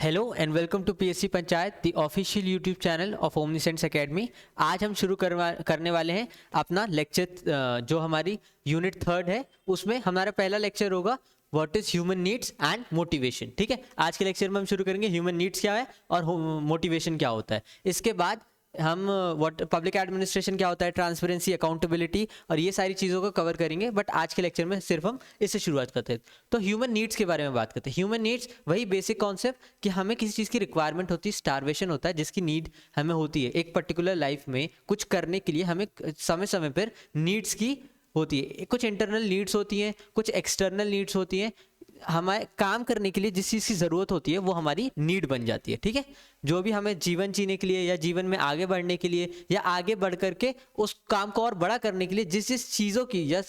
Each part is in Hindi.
Hello and welcome to PSC Panchayat the official YouTube channel of Omnisense Academy. आज हम शुरू करने वाले हैं अपना लेक्चर जो हमारी यूनिट 3 है। उसमें हमारा पहला लेक्चर होगा what is human needs and motivation. ठीक है, आज के लेक्चर में हम शुरू करेंगे ह्यूमन नीड्स क्या है और मोटिवेशन क्या होता है। इसके बाद हम व्हाट पब्लिक एडमिनिस्ट्रेशन क्या होता है, ट्रांसपेरेंसी, अकाउंटेबिलिटी और ये सारी चीज़ों को कवर करेंगे। बट आज के लेक्चर में सिर्फ हम इससे शुरुआत करते हैं। तो ह्यूमन नीड्स के बारे में बात करते हैं। ह्यूमन नीड्स वही बेसिक कॉन्सेप्ट कि हमें किसी चीज़ की रिक्वायरमेंट होती है, स्टारवेशन होता है जिसकी नीड हमें होती है। एक पर्टिकुलर लाइफ में कुछ करने के लिए हमें समय समय पर नीड्स की होती है। कुछ इंटरनल नीड्स होती हैं, कुछ एक्सटर्नल नीड्स होती हैं। हमारे काम करने के लिए जिस चीज़ की ज़रूरत होती है वो हमारी नीड बन जाती है। ठीक है, जो भी हमें जीवन जीने के लिए या जीवन में आगे बढ़ने के लिए या आगे बढ़ करके उस काम को और बड़ा करने के लिए जिस जिस चीज़ों की या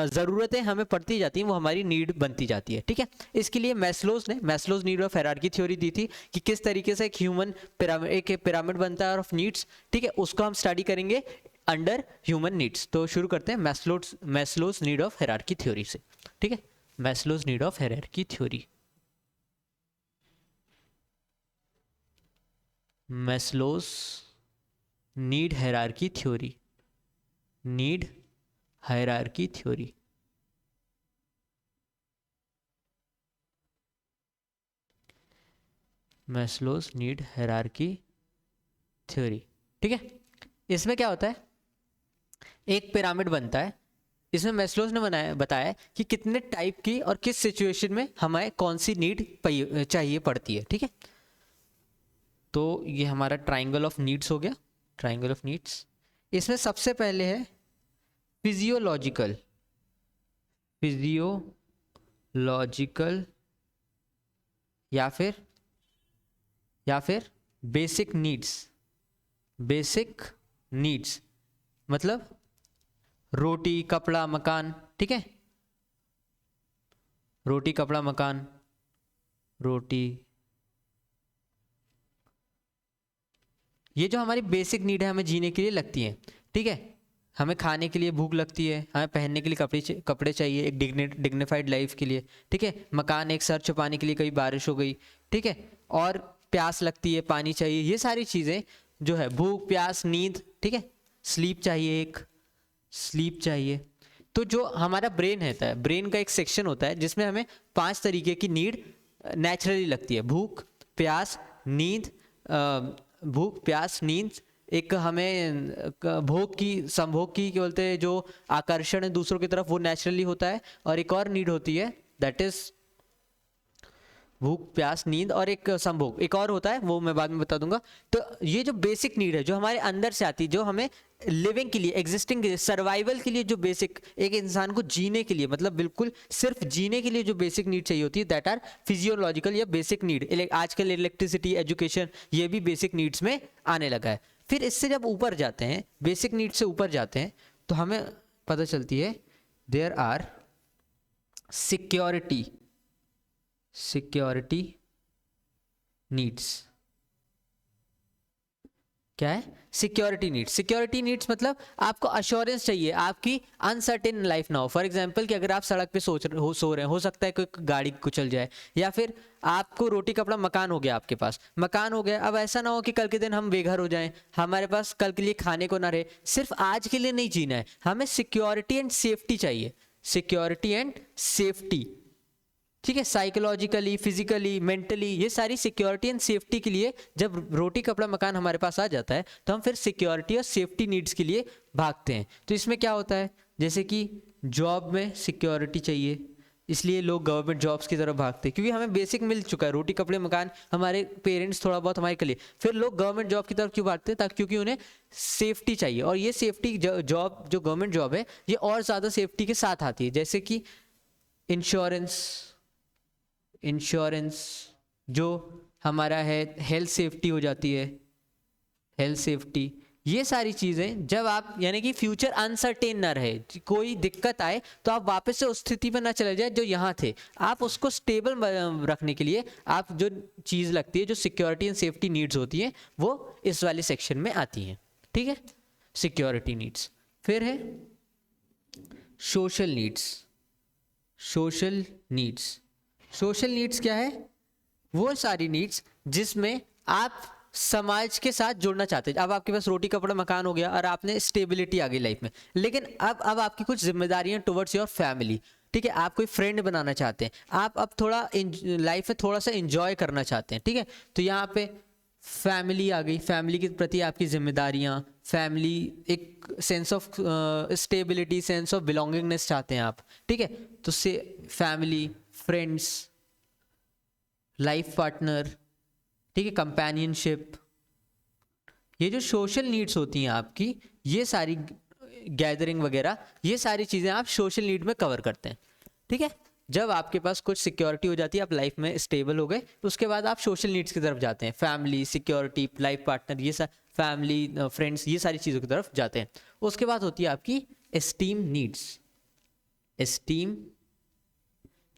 ज़रूरतें हमें पड़ती जाती हैं वो हमारी नीड बनती जाती है। ठीक है, इसके लिए Maslow's need of hierarchy theory दी थी कि किस तरीके से एक ह्यूमन पिरामिड बनता है ऑफ नीड्स। ठीक है, उसको हम स्टडी करेंगे अंडर ह्यूमन नीड्स। तो शुरू करते हैं Maslow's need of hierarchy theory से। ठीक है, Maslow's need of hierarchy theory. Maslow's need hierarchy theory, need hierarchy theory. Maslow's need hierarchy theory. ठीक है, इसमें क्या होता है, एक पिरामिड बनता है। इसमें मैस्लोज ने बताया कि कितने टाइप की और किस सिचुएशन में हमें कौन सी नीड चाहिए पड़ती है। ठीक है, तो ये हमारा ट्राइंगल ऑफ नीड्स हो गया, ट्राइंगल ऑफ नीड्स। इसमें सबसे पहले है फिजियोलॉजिकल या फिर बेसिक नीड्स मतलब रोटी कपड़ा मकान। ठीक है, रोटी कपड़ा मकान, रोटी, ये जो हमारी बेसिक नीड है हमें जीने के लिए लगती है। ठीक है, हमें खाने के लिए भूख लगती है, हमें पहनने के लिए कपड़े चाहिए एक डिग्निफाइड लाइफ के लिए। ठीक है, मकान एक सर छुपाने के लिए, कभी बारिश हो गई। ठीक है, और प्यास लगती है, पानी चाहिए। ये सारी चीज़ें जो है, भूख प्यास नींद। ठीक है, स्लीप चाहिए। तो जो हमारा ब्रेन रहता है, ब्रेन का एक सेक्शन होता है जिसमें हमें 5 तरीके की नीड नेचुरली लगती है। भूख प्यास नींद, एक हमें संभोग की बोलते हैं, जो आकर्षण है दूसरों की तरफ, वो नेचुरली होता है। और एक और नीड होती है, दैट इज भूख प्यास नींद, और एक संभोग एक और होता है, वो मैं बाद में बता दूंगा। तो ये जो बेसिक नीड है जो हमारे अंदर से आती है, जो हमें लिविंग के लिए, एग्जिस्टिंग के लिए, सर्वाइवल के लिए, जो बेसिक एक इंसान को जीने के लिए, मतलब बिल्कुल सिर्फ जीने के लिए जो बेसिक नीड चाहिए होती है, दैट आर फिजियोलॉजिकल या बेसिक नीड। आजकल इलेक्ट्रिसिटी, एजुकेशन, ये भी बेसिक नीड्स में आने लगा है। फिर इससे जब ऊपर जाते हैं, बेसिक नीड से ऊपर जाते हैं, तो हमें पता चलती है देयर आर सिक्योरिटी नीड्स। क्या है सिक्योरिटी नीड्स? मतलब आपको अश्योरेंस चाहिए, आपकी अनसर्टेन लाइफ ना हो। फॉर एग्जांपल कि अगर आप सड़क पे सो रहे हैं, हो सकता है कोई गाड़ी कुचल जाए, या फिर आपको रोटी कपड़ा मकान हो गया, आपके पास मकान हो गया। अब ऐसा ना हो कि कल के दिन हम बेघर हो जाएं, हमारे पास कल के लिए खाने को ना रहे। सिर्फ आज के लिए नहीं जीना है, हमें सिक्योरिटी एंड सेफ्टी चाहिए, सिक्योरिटी एंड सेफ्टी। ठीक है, साइकोलॉजिकली, फिजिकली, मेंटली, ये सारी सिक्योरिटी एंड सेफ्टी के लिए जब रोटी कपड़ा मकान हमारे पास आ जाता है, तो हम फिर सिक्योरिटी और सेफ्टी नीड्स के लिए भागते हैं। तो इसमें क्या होता है, जैसे कि जॉब में सिक्योरिटी चाहिए, इसलिए लोग गवर्नमेंट जॉब्स की तरफ भागते हैं, क्योंकि हमें बेसिक मिल चुका है, रोटी कपड़े मकान, हमारे पेरेंट्स थोड़ा बहुत हमारे के लिए। फिर लोग गवर्नमेंट जॉब की तरफ क्यों भागते हैं? क्योंकि उन्हें सेफ्टी चाहिए। और ये सेफ्टी जॉब, जो गवर्नमेंट जॉब है, ये और ज़्यादा सेफ्टी के साथ आती है। जैसे कि इंश्योरेंस जो हमारा है, हेल्थ सेफ्टी हो जाती है, हेल्थ सेफ्टी। ये सारी चीज़ें जब आप, यानी कि फ्यूचर अनसर्टेन ना रहे, कोई दिक्कत आए तो आप वापस से उस स्थिति पर ना चले जाए जो यहाँ थे, आप उसको स्टेबल रखने के लिए आप जो चीज़ लगती है, जो सिक्योरिटी एंड सेफ्टी नीड्स होती हैं, वो इस वाले सेक्शन में आती हैं। ठीक है, सिक्योरिटी नीड्स। फिर है सोशल नीड्स। सोशल नीड्स क्या है? वो सारी नीड्स जिसमें आप समाज के साथ जुड़ना चाहते हैं। अब आपके पास रोटी कपड़ा मकान हो गया और आपने स्टेबिलिटी आ गई लाइफ में, लेकिन अब आपकी कुछ जिम्मेदारियां टुवर्ड्स योर फैमिली, ठीक है। आप कोई फ्रेंड बनाना चाहते हैं, आप अब थोड़ा लाइफ में थोड़ा सा इंजॉय करना चाहते हैं, ठीक है। तो यहाँ पे फैमिली आ गई, फैमिली के प्रति आपकी जिम्मेदारियां, फैमिली, एक sense of stability, sense of belongingness चाहते हैं आप, ठीक है। तो से फैमिली, फ्रेंड्स, लाइफ पार्टनर, ठीक है, कंपेनियनशिप, ये जो सोशल नीड्स होती हैं आपकी, ये सारी गैदरिंग वगैरह, ये सारी चीज़ें आप सोशल नीड में कवर करते हैं, ठीक है। जब आपके पास कुछ सिक्योरिटी हो जाती है, आप लाइफ में स्टेबल हो गए, तो उसके बाद आप सोशल नीड्स की तरफ जाते हैं, फैमिली, सिक्योरिटी, लाइफ पार्टनर, ये सब, फैमिली, फ्रेंड्स, ये सारी चीज़ों की तरफ जाते हैं। उसके बाद होती है आपकी esteem needs. Esteem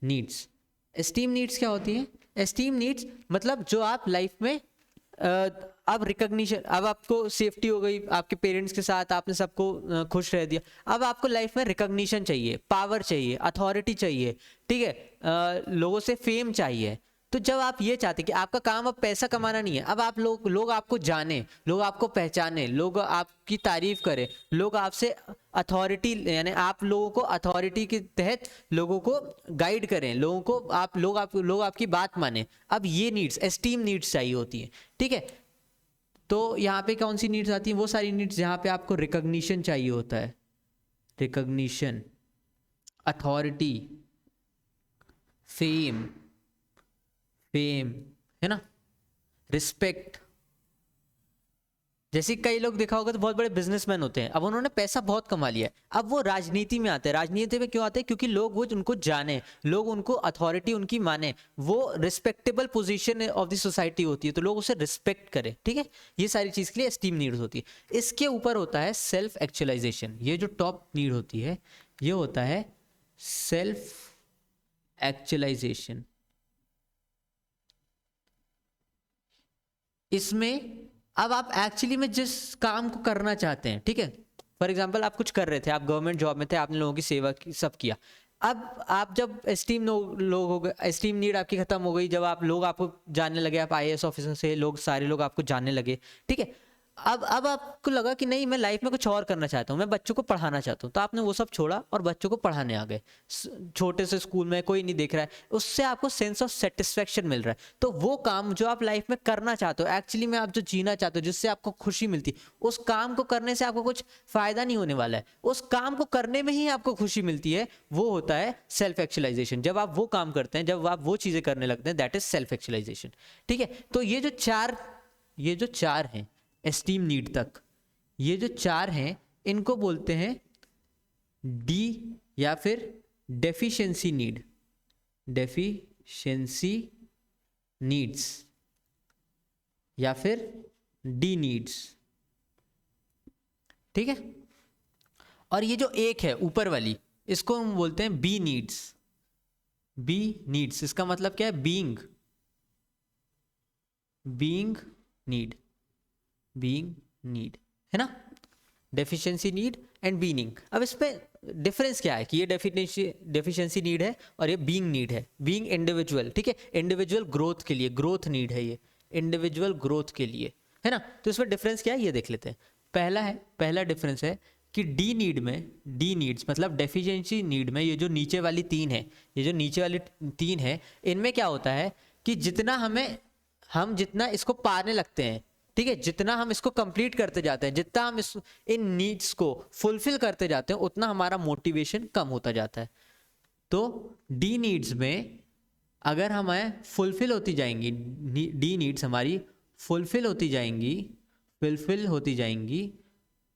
needs, esteem needs क्या होती हैं? एस्टीम नीड्स मतलब जो आप लाइफ में अब रिकॉग्निशन, अब आपको सेफ्टी हो गई, आपके पेरेंट्स के साथ आपने सबको खुश रह दिया, अब आपको लाइफ में रिकॉग्निशन चाहिए, पावर चाहिए, अथॉरिटी चाहिए, ठीक है, लोगों से फेम चाहिए। तो जब आप ये चाहते कि आपका काम अब पैसा कमाना नहीं है, अब आप लोग आपको जाने, लोग आपको पहचाने, लोग आपकी तारीफ करें, लोग आपसे अथॉरिटी, यानी आप लोगों को अथॉरिटी के तहत लोगों को गाइड करें, लोगों को लोग आपकी बात माने, अब ये नीड्स, एस्टीम नीड्स चाहिए होती है, ठीक है। तो यहाँ पे कौन सी नीड्स आती हैं? वो सारी नीड्स जहाँ पे आपको रिकॉग्निशन चाहिए होता है, रिकॉग्निशन, अथॉरिटी, फेम, है ना, रिस्पेक्ट। जैसे कई लोग देखा होगा तो बहुत बड़े बिजनेसमैन होते हैं, अब उन्होंने पैसा बहुत कमा लिया है, अब वो राजनीति में आते हैं। राजनीति में क्यों आते हैं? क्योंकि लोग वो उनको जाने, लोग उनको अथॉरिटी उनकी माने, वो respectable position of the society होती है, तो लोग उसे रिस्पेक्ट करें, ठीक है। ये सारी चीज के लिए एस्टीम नीड्स होती है। इसके ऊपर होता है सेल्फ एक्चुअलाइजेशन। ये जो टॉप नीड होती है, ये होता है सेल्फ एक्चुअलाइजेशन। इसमें अब आप एक्चुअली में जिस काम को करना चाहते हैं, ठीक है, फॉर एग्जांपल आप कुछ कर रहे थे, आप गवर्नमेंट जॉब में थे, आपने लोगों की सेवा की, सब किया। अब आप जब एस्टीम लोग हो गए, एस्टीम नीड आपकी खत्म हो गई, जब आप लोग आपको जानने लगे, आप आईएएस ऑफिसर से लोग, सारे लोग आपको जानने लगे, ठीक है। अब आपको लगा कि नहीं, मैं लाइफ में कुछ और करना चाहता हूँ, मैं बच्चों को पढ़ाना चाहता हूँ, तो आपने वो सब छोड़ा और बच्चों को पढ़ाने आ गए। छोटे से स्कूल में कोई नहीं देख रहा है, उससे आपको सेंस ऑफ सेटिस्फेक्शन मिल रहा है। तो वो काम जो आप लाइफ में करना चाहते हो, एक्चुअली में आप जो जीना चाहते हो, जिससे आपको खुशी मिलती, उस काम को करने से आपको कुछ फायदा नहीं होने वाला है, उस काम को करने में ही आपको खुशी मिलती है, वो होता है सेल्फ एक्चुअलाइजेशन। जब आप वो काम करते हैं, जब आप वो चीजें करने लगते हैं, दैट इज सेल्फ एक्चुअलाइजेशन, ठीक है। तो ये जो चार हैं एस्टीम नीड तक, ये जो चार हैं, इनको बोलते हैं डी या फिर डेफिशिएंसी नीड, डेफिशिएंसी नीड्स या फिर डी नीड्स, ठीक है। और ये जो एक है ऊपर वाली, इसको हम बोलते हैं बी नीड्स। बी नीड्स इसका मतलब क्या है? बीइंग नीड, बीइंग नीड, है ना, डेफिशिएंसी नीड एंड बीइंग। अब इस पे डिफरेंस क्या है कि ये डेफिशिएंसी नीड है और ये बीइंग नीड है। बीइंग इंडिविजुअल, ठीक है, इंडिविजुअल ग्रोथ के लिए, ग्रोथ नीड है ये, इंडिविजुअल ग्रोथ के लिए, है ना। तो इसमें डिफरेंस क्या है ये देख लेते हैं। पहला डिफरेंस है कि डी नीड में, डी नीड्स मतलब डेफिशिएंसी नीड में, ये जो नीचे वाली तीन है, इनमें क्या होता है कि हम जितना इसको पाने लगते हैं, ठीक है, जितना हम इसको कंप्लीट करते जाते हैं, जितना हम इन नीड्स को फुलफिल करते जाते हैं, उतना हमारा मोटिवेशन कम होता जाता है। तो डी नीड्स में अगर हमें फुलफिल होती जाएंगी, डी नीड्स हमारी फुलफिल होती जाएंगी,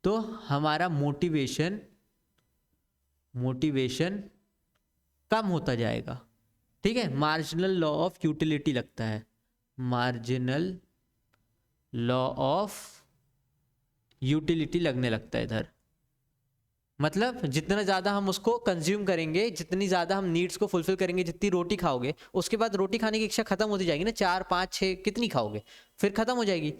तो हमारा मोटिवेशन कम होता जाएगा, ठीक है। मार्जिनल लॉ ऑफ यूटिलिटी लगता है, मार्जिनल लॉ ऑफ यूटिलिटी लगने लगता है इधर। मतलब जितना ज़्यादा हम उसको कंज्यूम करेंगे, जितनी ज़्यादा हम नीड्स को फुलफिल करेंगे, जितनी रोटी खाओगे, उसके बाद रोटी खाने की इच्छा खत्म होती जाएगी ना, 4 5 6 कितनी खाओगे, फिर खत्म हो जाएगी,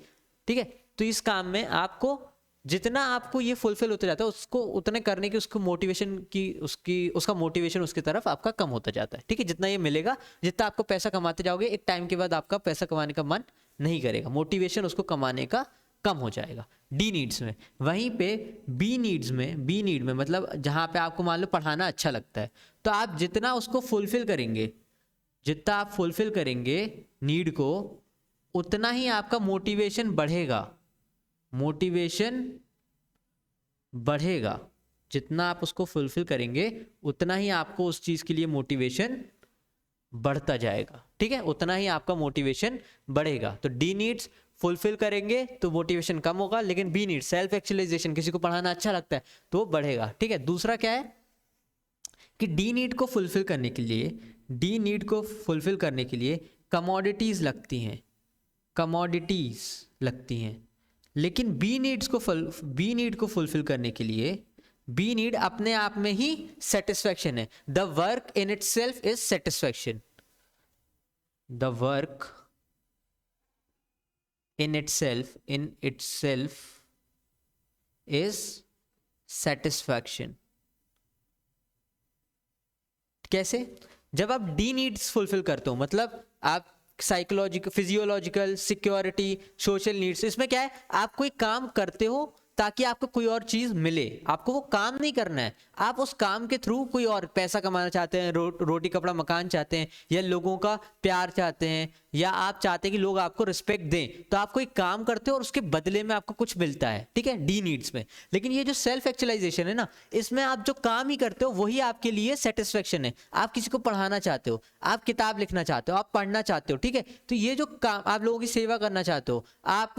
ठीक है। तो इस काम में आपको जितना आपको ये फुलफिल होता जाता है उसको उतने करने की उसको मोटिवेशन की उसका मोटिवेशन उसकी तरफ आपका कम होता जाता है। ठीक है, जितना ये मिलेगा, जितना आपको पैसा कमाते जाओगे, एक टाइम के बाद आपका पैसा कमाने का मन नहीं करेगा, मोटिवेशन उसको कमाने का कम हो जाएगा। डी नीड्स में। वहीं पे बी नीड में मतलब जहाँ पे आपको मान लो पढ़ाना अच्छा लगता है, तो आप जितना उसको फुलफिल करेंगे, जितना आप फुलफिल करेंगे नीड को, उतना ही आपका मोटिवेशन बढ़ेगा। मोटिवेशन बढ़ेगा, जितना आप उसको फुलफिल करेंगे उतना ही आपको उस चीज के लिए मोटिवेशन बढ़ता जाएगा। ठीक है, उतना ही आपका मोटिवेशन बढ़ेगा। तो डी नीड्स फुलफिल करेंगे तो मोटिवेशन कम होगा, लेकिन बी नीड्स सेल्फ एक्चुअलाइजेशन, किसी को पढ़ाना अच्छा लगता है तो वो बढ़ेगा। ठीक है, दूसरा क्या है कि डी नीड को फुलफिल करने के लिए, डी नीड को फुलफिल करने के लिए कमोडिटीज लगती हैं, कमोडिटीज लगती हैं। लेकिन बी नीड को फुलफिल करने के लिए बी नीड अपने आप में ही सेटिस्फैक्शन है। The work in it self is satisfaction, the work in it self is satisfaction. कैसे? जब आप डी नीड्स फुलफिल करते हो, मतलब आप psychological, physiological, security, social needs, इसमें क्या है, आप कोई काम करते हो ताकि आपको कोई और चीज मिले, आपको वो काम नहीं करना है, आप उस काम के थ्रू कोई और पैसा कमाना चाहते हैं, रोटी कपड़ा मकान चाहते हैं, या लोगों का प्यार चाहते हैं, या आप चाहते हैं कि लोग आपको रिस्पेक्ट दें, तो आप कोई काम करते हो और उसके बदले में आपको कुछ मिलता है। ठीक है, डी नीड्स में। लेकिन ये जो सेल्फ एक्चुअलाइजेशन है ना, इसमें आप जो काम ही करते हो वही आपके लिए सेटिस्फेक्शन है। आप किसी को पढ़ाना चाहते हो, आप किताब लिखना चाहते हो, आप पढ़ना चाहते हो, ठीक है, तो ये जो काम, आप लोगों की सेवा करना चाहते हो, आप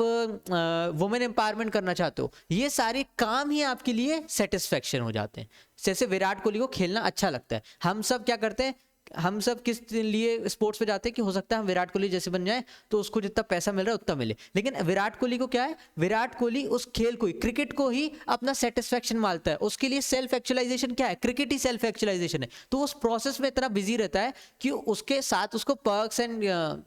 वुमेन एम्पावरमेंट करना चाहते हो, ये सारे काम ही आपके लिए सेटिस्फेक्शन हो जाते हैं। जैसे विराट कोहली को खेलना अच्छा लगता है, हम सब क्या करते हैं, हम सब किस लिए स्पोर्ट्स पे जाते हैं कि हो सकता है हम विराट कोहली जैसे बन जाए, तो उसको जितना पैसा मिल रहा है उतना मिले। लेकिन विराट कोहली को क्या है, विराट कोहली उस खेल को ही, क्रिकेट को ही अपना सेटिस्फेक्शन मानता है। उसके लिए सेल्फ एक्चुअलाइजेशन क्या है, क्रिकेट ही सेल्फ एक्चुअलाइजेशन है। तो उस प्रोसेस में इतना बिजी रहता है कि उसके साथ उसको पर्क्स एंड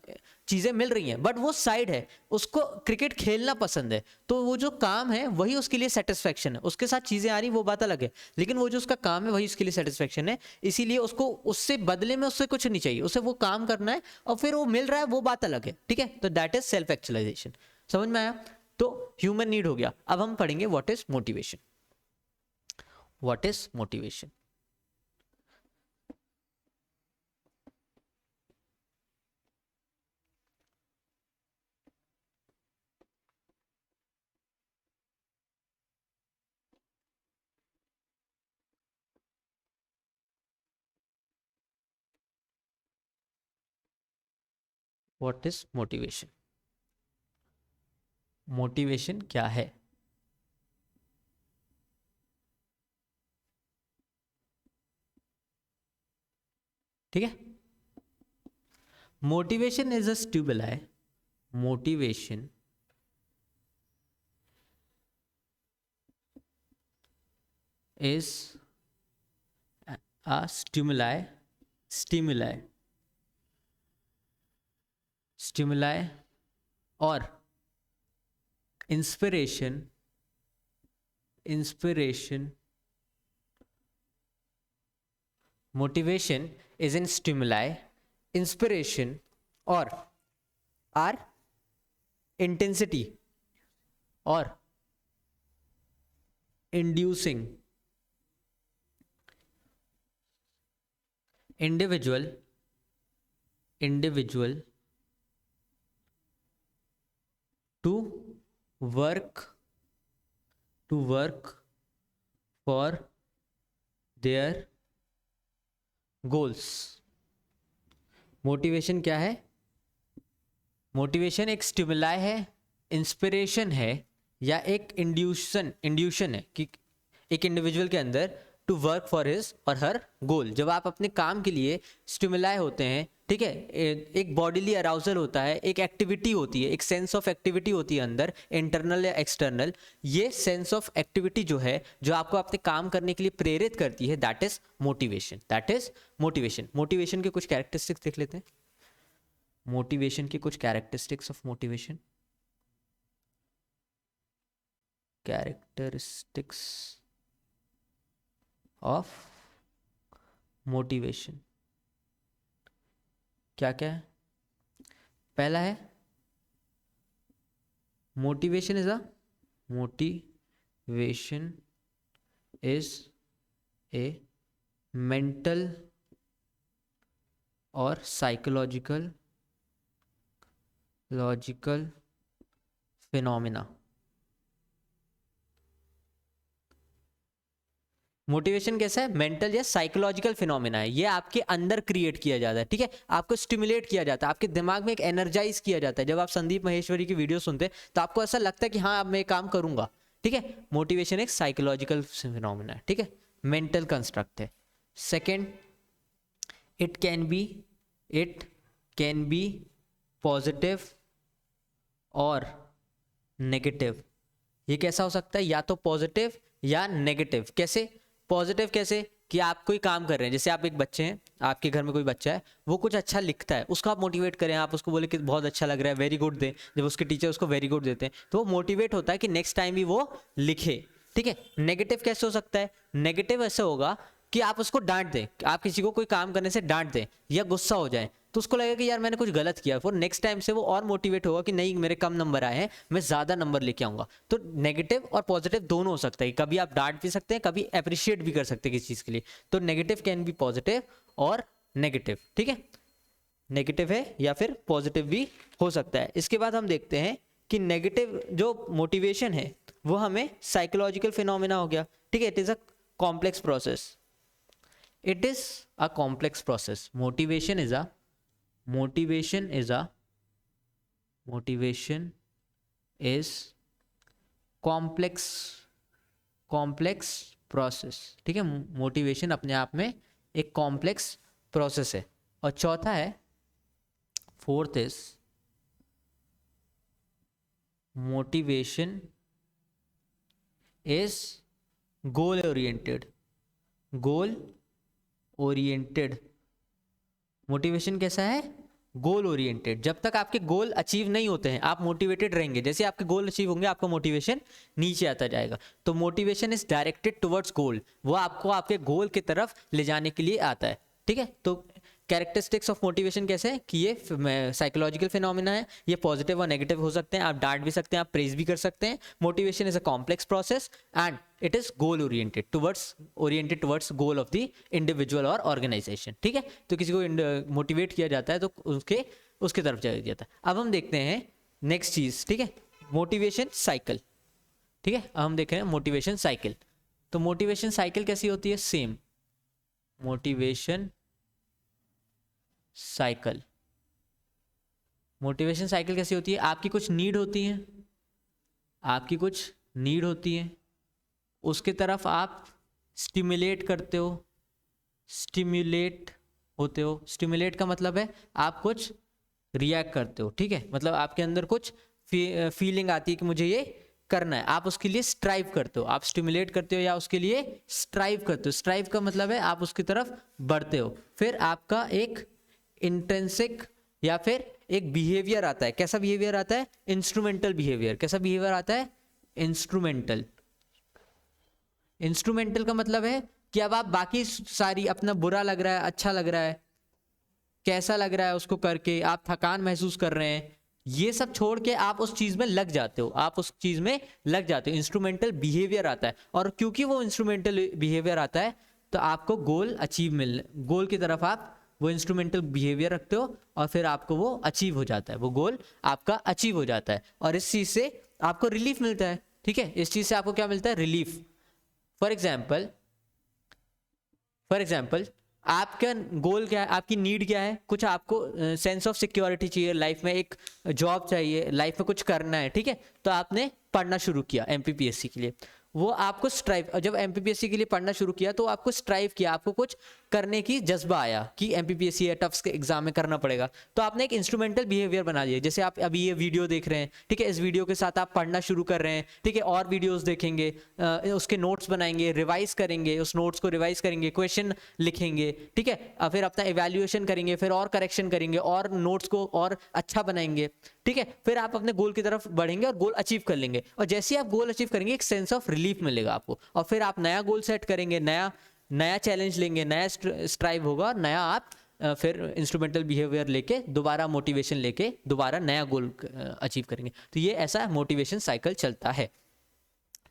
चीजें मिल रही हैं, बट वो साइड है, उसको क्रिकेट खेलना पसंद है, तो वो जो काम है वही उसके लिए सेटिस्फेक्शन है। उसके साथ चीजें आ रही वो बात अलग है, लेकिन वो जो उसका काम है वही उसके लिए सेटिस्फेक्शन है। इसीलिए उसको उससे बदले में उससे कुछ नहीं चाहिए, उसे वो काम करना है और फिर वो मिल रहा है, वो बात अलग है। ठीक है, तो दैट इज सेल्फ एक्चुअलाइजेशन। समझ में आया? तो ह्यूमन नीड हो गया। अब हम पढ़ेंगे what is motivation. What is motivation? What is motivation? Motivation क्या है? ठीक है, motivation is a stimuli, motivation is a stimuli or inspiration motivation is in stimuli, inspiration or our intensity or inducing individual to work for their goals। Motivation क्या है? मोटिवेशन एक स्टिमुलाई है, इंस्पिरेशन है, या एक इंड्यूशन है कि एक इंडिविजुअल के अंदर टू वर्क फॉर हिज और हर गोल। जब आप अपने काम के लिए स्टिमुलाई होते हैं, ठीक है, एक बॉडीली अराउजल होता है, एक एक्टिविटी होती है, एक सेंस ऑफ एक्टिविटी होती है अंदर, इंटरनल या एक्सटर्नल। ये सेंस ऑफ एक्टिविटी जो है, जो आपको अपने काम करने के लिए प्रेरित करती है, that is motivation. That is motivation. Motivation के कुछ कैरेक्टरिस्टिक्स देख लेते हैं। मोटिवेशन की कुछ characteristics of motivation. Characteristics of motivation क्या क्या है? पहला है मोटिवेशन इज ए मेंटल और साइकोलॉजिकल फिनोमिना। मोटिवेशन कैसा है? मेंटल या साइकोलॉजिकल फिनोमिना है, ये आपके अंदर क्रिएट किया जाता है, ठीक है, आपको स्टिमुलेट किया जाता है, आपके दिमाग में एक एनर्जाइज किया जाता है। जब आप संदीप महेश्वरी की वीडियो सुनते हैं तो आपको ऐसा लगता है कि हाँ अब मैं काम करूंगा, ठीक है। मोटिवेशन एक साइकोलॉजिकल फिनोमिना है, ठीक है, मेंटल कंस्ट्रक्ट है। Second, it can be positive और नेगेटिव। ये कैसा हो सकता है? या तो पॉजिटिव या नेगेटिव। कैसे पॉजिटिव? कैसे कि आप कोई काम कर रहे हैं, जैसे आप एक बच्चे हैं, आपके घर में कोई बच्चा है, वो कुछ अच्छा लिखता है, उसको आप मोटिवेट करें, आप उसको बोले कि बहुत अच्छा लग रहा है, वेरी गुड दें, जब उसके टीचर उसको वेरी गुड देते हैं तो वो मोटिवेट होता है कि नेक्स्ट टाइम भी वो लिखे, ठीक है। नेगेटिव कैसे हो सकता है? नेगेटिव ऐसे होगा कि आप उसको डांट दें, आप किसी को कोई काम करने से डांट दें या गुस्सा हो जाए तो उसको लगेगा कि यार मैंने कुछ गलत किया, फिर नेक्स्ट टाइम से वो और मोटिवेट होगा कि नहीं मेरे कम नंबर आए हैं, मैं ज़्यादा नंबर लेके आऊँगा। तो नेगेटिव और पॉजिटिव दोनों हो सकता है, कभी आप डांट भी सकते हैं, कभी अप्रिशिएट भी कर सकते हैं किसी चीज़ के लिए। तो नेगेटिव कैन बी पॉजिटिव और नेगेटिव, ठीक है, नेगेटिव है या फिर पॉजिटिव भी हो सकता है। इसके बाद हम देखते हैं कि नेगेटिव जो मोटिवेशन है वो हमें साइकोलॉजिकल फिनोमिना हो गया, ठीक है। It is a complex process, it is a complex process. Motivation is complex process, ठीक है। मोटिवेशन अपने आप में एक कॉम्प्लेक्स प्रोसेस है। और चौथा है, fourth is motivation is goal oriented. Motivation कैसा है? Goal oriented. जब तक आपके गोल अचीव नहीं होते हैं आप मोटिवेटेड रहेंगे, जैसे आपके गोल अचीव होंगे आपका मोटिवेशन नीचे आता जाएगा। तो मोटिवेशन इज डायरेक्टेड टुवर्ड्स गोल, वो आपको आपके गोल की तरफ ले जाने के लिए आता है, ठीक है। तो कैरेक्टरिस्टिक्स ऑफ मोटिवेशन कैसे है कि ये साइकोलॉजिकल फिनोमिना है, ये पॉजिटिव और नेगेटिव हो सकते हैं, आप डांट भी सकते हैं, आप प्रेज भी कर सकते हैं। Motivation is a complex process and it is goal oriented towards goal of the individual और ऑर्गेनाइजेशन, ठीक है। तो किसी को मोटिवेट किया जाता है तो उसके तरफ जाया जाता है। अब हम देखते हैं नेक्स्ट चीज, ठीक है, मोटिवेशन साइकिल, ठीक है। अब हम देख रहे हैं मोटिवेशन साइकिल। तो मोटिवेशन साइकिल कैसी होती है? सेम मोटिवेशन साइकिल कैसी होती है? आपकी कुछ नीड होती है, उसके तरफ आप स्टिमुलेट होते हो। स्टिमुलेट का मतलब है आप कुछ रिएक्ट करते हो, ठीक है, मतलब आपके अंदर कुछ फीलिंग आती है कि मुझे ये करना है, आप उसके लिए स्ट्राइव करते हो, आप स्टिमुलेट करते हो या उसके लिए स्ट्राइव करते हो। स्ट्राइव का मतलब है आप उसकी तरफ बढ़ते हो। फिर आपका एक इंट्रिंसिक या फिर एक बिहेवियर आता है। कैसा बिहेवियर आता है? Instrumental behaviour. कैसा बिहेवियर आता है? इंस्ट्रूमेंटल का मतलब है कि अब आप बाकी सारी, अपना बुरा लग रहा है, अच्छा लग रहा है, कैसा लग रहा है उसको करके, आप थकान महसूस कर रहे हैं, ये सब छोड़ के आप उस चीज में लग जाते हो, इंस्ट्रूमेंटल बिहेवियर आता है। और क्योंकि वो इंस्ट्रूमेंटल बिहेवियर आता है तो आपको गोल की तरफ आप वो इंस्ट्रूमेंटल बिहेवियर रखते हो और फिर आपको वो अचीव हो जाता है, वो गोल आपका अचीव हो जाता है और इस चीज से आपको रिलीफ मिलता है, ठीक है। इस चीज से आपको क्या मिलता है? रिलीफ। फॉर एग्जाम्पल आपका गोल क्या है, आपकी नीड क्या है? कुछ आपको सेंस ऑफ सिक्योरिटी चाहिए लाइफ में, एक जॉब चाहिए, लाइफ में कुछ करना है, ठीक है। तो आपने पढ़ना शुरू किया एमपीपीएससी के लिए, वो आपको स्ट्राइव, जब एमपीपीएससी के लिए पढ़ना शुरू किया तो आपको स्ट्राइव किया, आपको कुछ करने की जज्बा आया कि एमपीपीएससी या टफ्स के एग्जाम में करना पड़ेगा, तो आपने एक इंस्ट्रूमेंटल बिहेवियर बना लिया। जैसे आप अभी ये वीडियो देख रहे हैं, ठीक है, इस वीडियो के साथ आप पढ़ना शुरू कर रहे हैं, ठीक है, और वीडियोस देखेंगे, उसके नोट्स बनाएंगे, रिवाइज करेंगे, उस नोट्स को रिवाइज करेंगे, क्वेश्चन लिखेंगे, ठीक है, फिर अपना इवैल्यूएशन करेंगे, फिर और करेक्शन करेंगे और नोट्स को और अच्छा बनाएंगे, ठीक है, फिर आप अपने गोल की तरफ बढ़ेंगे और गोल अचीव कर लेंगे। और जैसे ही आप गोल अचीव करेंगे एक सेंस ऑफ रिलीफ मिलेगा आपको, और फिर आप नया गोल सेट करेंगे, नया चैलेंज लेंगे, नया स्ट्राइव होगा, नया आप फिर इंस्ट्रूमेंटल बिहेवियर लेके दोबारा मोटिवेशन लेके दोबारा नया गोल अचीव करेंगे। तो ये ऐसा मोटिवेशन साइकिल चलता है,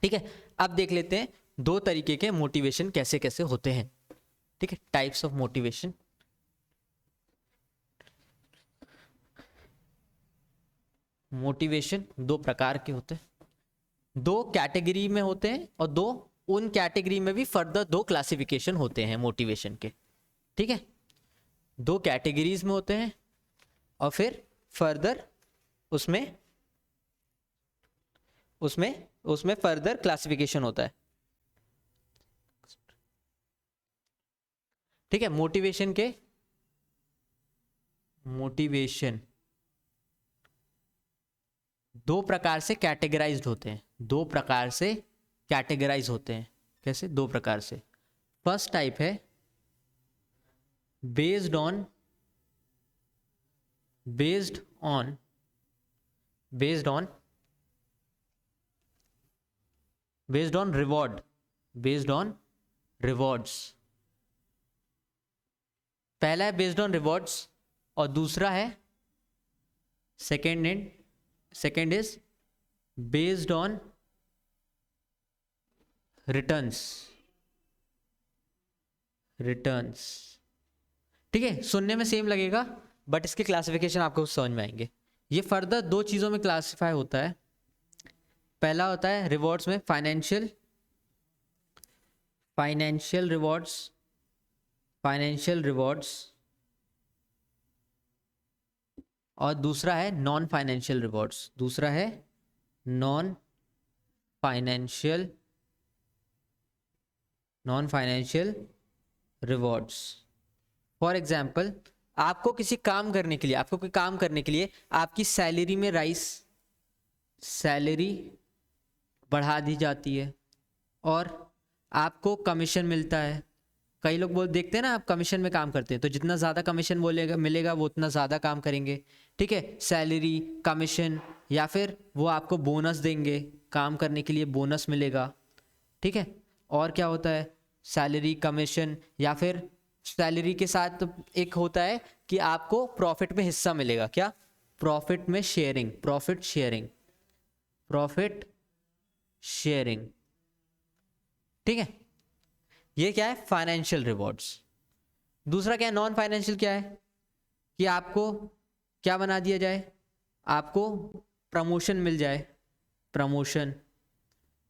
ठीक है। अब देख लेते हैं दो तरीके के मोटिवेशन कैसे कैसे होते हैं, ठीक है, टाइप्स ऑफ मोटिवेशन। मोटिवेशन दो प्रकार के होते हैं, दो कैटेगरी में होते हैं, और दो उन कैटेगरी में भी फर्दर दो क्लासिफिकेशन होते हैं मोटिवेशन के, ठीक है, दो कैटेगरीज में होते हैं और फिर फर्दर उसमें फर्दर क्लासिफिकेशन होता है, ठीक है। मोटिवेशन दो प्रकार से कैटेगराइज्ड होते हैं, दो प्रकार से कैटेगराइज होते हैं। कैसे? दो प्रकार से। फर्स्ट टाइप है बेस्ड ऑन रिवॉर्ड्स। पहला है बेस्ड ऑन रिवॉर्ड्स और दूसरा है second is based on returns. ठीक है, सुनने में सेम लगेगा बट इसके क्लासिफिकेशन आपको समझ में आएंगे। ये फर्दर दो चीज़ों में क्लासिफाई होता है। पहला होता है रिवॉर्ड्स में फाइनेंशियल रिवॉर्ड्स और दूसरा है non financial rewards. For example, आपको कोई काम करने के लिए आपकी सैलरी में सैलरी बढ़ा दी जाती है और आपको कमीशन मिलता है। कई लोग देखते हैं ना, आप कमीशन में काम करते हैं तो जितना ज़्यादा कमीशन मिलेगा वो उतना ज़्यादा काम करेंगे, ठीक है। सैलरी, कमीशन या फिर वो आपको बोनस देंगे, काम करने के लिए बोनस मिलेगा, ठीक है। और क्या होता है? सैलरी, कमीशन या फिर सैलरी के साथ एक होता है कि आपको प्रॉफिट में हिस्सा मिलेगा। क्या? प्रॉफिट शेयरिंग, ठीक है। ये क्या है? Financial rewards. दूसरा क्या है? नॉन फाइनेंशियल क्या है? कि आपको क्या बना दिया जाए? आपको प्रमोशन मिल जाए,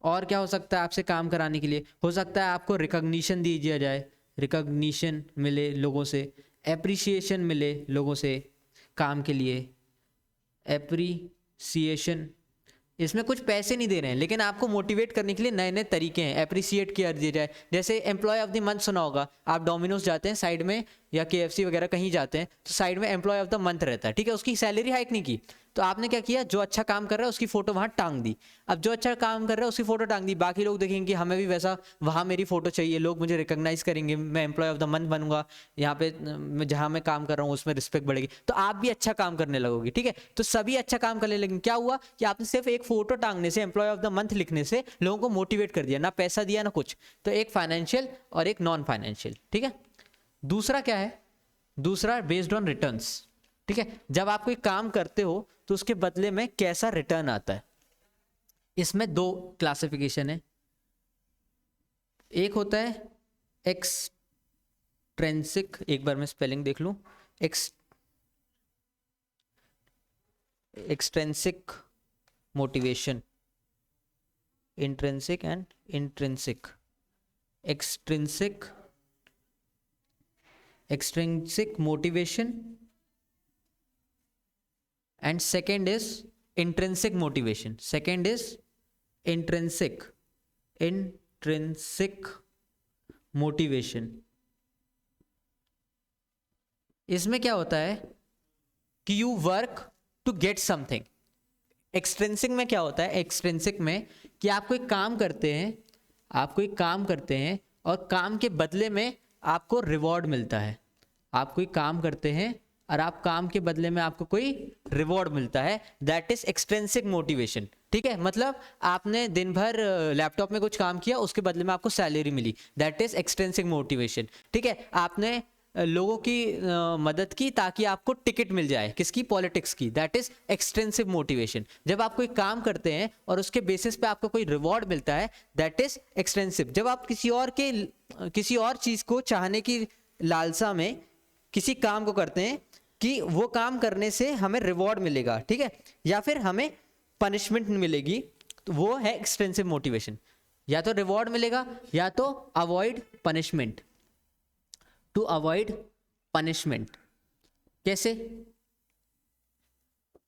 और क्या हो सकता है? आपसे काम कराने के लिए हो सकता है आपको रिकॉग्निशन दी जाए, रिकॉग्निशन मिले लोगों से, एप्रिसिएशन मिले लोगों से काम के लिए, एप्रिसिएशन। इसमें कुछ पैसे नहीं दे रहे हैं लेकिन आपको मोटिवेट करने के लिए नए नए तरीके हैं, एप्रिसिएट किया दिया जाए। जैसे एम्प्लॉय ऑफ द मंथ सुना होगा, आप डोमिनोज जाते हैं साइड में या KFC वगैरह कहीं जाते हैं तो साइड में एम्प्लॉय ऑफ द मंथ रहता है, ठीक है। उसकी सैलरी हाइक नहीं की तो आपने क्या किया? जो अच्छा काम कर रहा है उसकी फोटो वहाँ टांग दी। अब जो अच्छा काम कर रहा है उसकी फोटो टांग दी, बाकी लोग देखेंगे कि हमें भी वैसा वहाँ मेरी फोटो चाहिए, लोग मुझे रिकॉग्नाइज करेंगे, मैं एम्प्लॉय ऑफ द मंथ बनूंगा, यहाँ पे जहाँ मैं काम कर रहा हूँ उसमें रिस्पेक्ट बढ़ेगी, तो आप भी अच्छा काम करने लगोगे, ठीक है। तो सभी अच्छा काम करने लगेंगे। क्या हुआ कि आपने सिर्फ एक फोटो टांगने से, एम्प्लॉय ऑफ द मंथ लिखने से लोगों को मोटिवेट कर दिया, ना पैसा दिया ना कुछ। तो एक फाइनेंशियल और एक नॉन फाइनेंशियल, ठीक है। दूसरा क्या है? दूसरा बेस्ड ऑन रिटर्न्स, ठीक है। जब आप कोई काम करते हो तो उसके बदले में कैसा रिटर्न आता है। इसमें दो क्लासिफिकेशन है। एक होता है एक्सट्रेंसिक, एक बार मैं स्पेलिंग देख लूं, extrinsic motivation, intrinsic and intrinsic. Extrinsic motivation and second is intrinsic motivation. Intrinsic motivation. इसमें क्या होता है कि you work to get something. Extrinsic में क्या होता है, एक्सट्रिंसिक में कि आप कोई काम करते हैं, आप कोई काम करते हैं और काम के बदले में आपको रिवॉर्ड मिलता है। आप कोई काम करते हैं और आप काम के बदले में आपको कोई रिवॉर्ड मिलता है, दैट इज एक्सट्रिंसिक मोटिवेशन। ठीक है, मतलब आपने दिन भर लैपटॉप में कुछ काम किया, उसके बदले में आपको सैलरी मिली, दैट इज एक्सट्रिंसिक मोटिवेशन। ठीक है, आपने लोगों की मदद की ताकि आपको टिकट मिल जाए, किसकी, पॉलिटिक्स की, दैट इज एक्सटेंसिव मोटिवेशन। जब आप कोई काम करते हैं और उसके बेसिस पे आपको कोई रिवॉर्ड मिलता है, दैट इज एक्सटेंसिव। जब आप किसी और चीज को चाहने की लालसा में किसी काम को करते हैं कि वो काम करने से हमें रिवॉर्ड मिलेगा, ठीक है, या फिर हमें पनिशमेंट मिलेगी, तो वो है एक्सटेंसिव मोटिवेशन। या तो रिवॉर्ड मिलेगा या तो avoid punishment, to avoid punishment. कैसे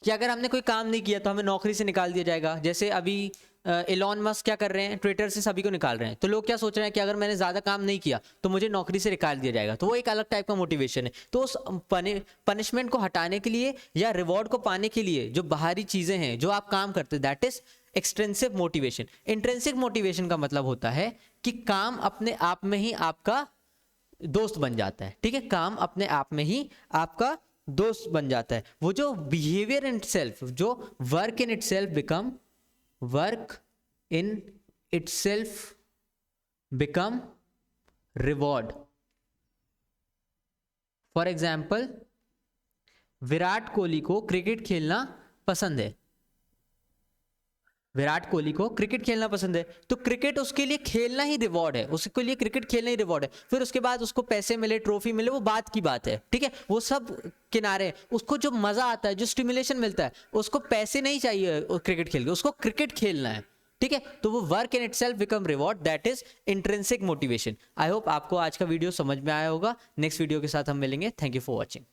कि अगर हमने कोई काम नहीं किया तो हमें नौकरी से निकाल दिया जाएगा। जैसे अभी एलॉन मस्क क्या कर रहे हैं, ट्विटर से सभी को निकाल रहे हैं, तो लोग क्या सोच रहे हैं कि अगर मैंने ज्यादा काम नहीं किया तो मुझे नौकरी से निकाल दिया जाएगा, तो वो एक अलग टाइप का मोटिवेशन है। तो उस पनिशमेंट को हटाने के लिए या रिवॉर्ड को पाने के लिए जो बाहरी चीजें हैं जो आप काम करते हैं, that is extrinsic motivation. Intrinsic motivation का मतलब होता है कि काम अपने आप में ही आपका दोस्त बन जाता है। ठीक है, काम अपने आप में ही आपका दोस्त बन जाता है। वो जो बिहेवियर इन इटसेल्फ, जो work in itself become reward. For example, Virat Kohli को क्रिकेट खेलना पसंद है, विराट कोहली को क्रिकेट खेलना पसंद है, तो क्रिकेट उसके लिए खेलना ही रिवॉर्ड है, उसके लिए क्रिकेट खेलना ही रिवॉर्ड है। फिर उसके बाद उसको पैसे मिले, ट्रॉफी मिले, वो बात की बात है। ठीक है, वो सब किनारे। उसको जो मजा आता है, जो स्टिमुलेशन मिलता है, उसको पैसे नहीं चाहिए क्रिकेट खेल के, उसको क्रिकेट खेलना है। ठीक है, तो वो work in itself become reward, that is intrinsic motivation. I hope आपको आज का वीडियो समझ में आया होगा। नेक्स्ट वीडियो के साथ हम मिलेंगे। Thank you for watching.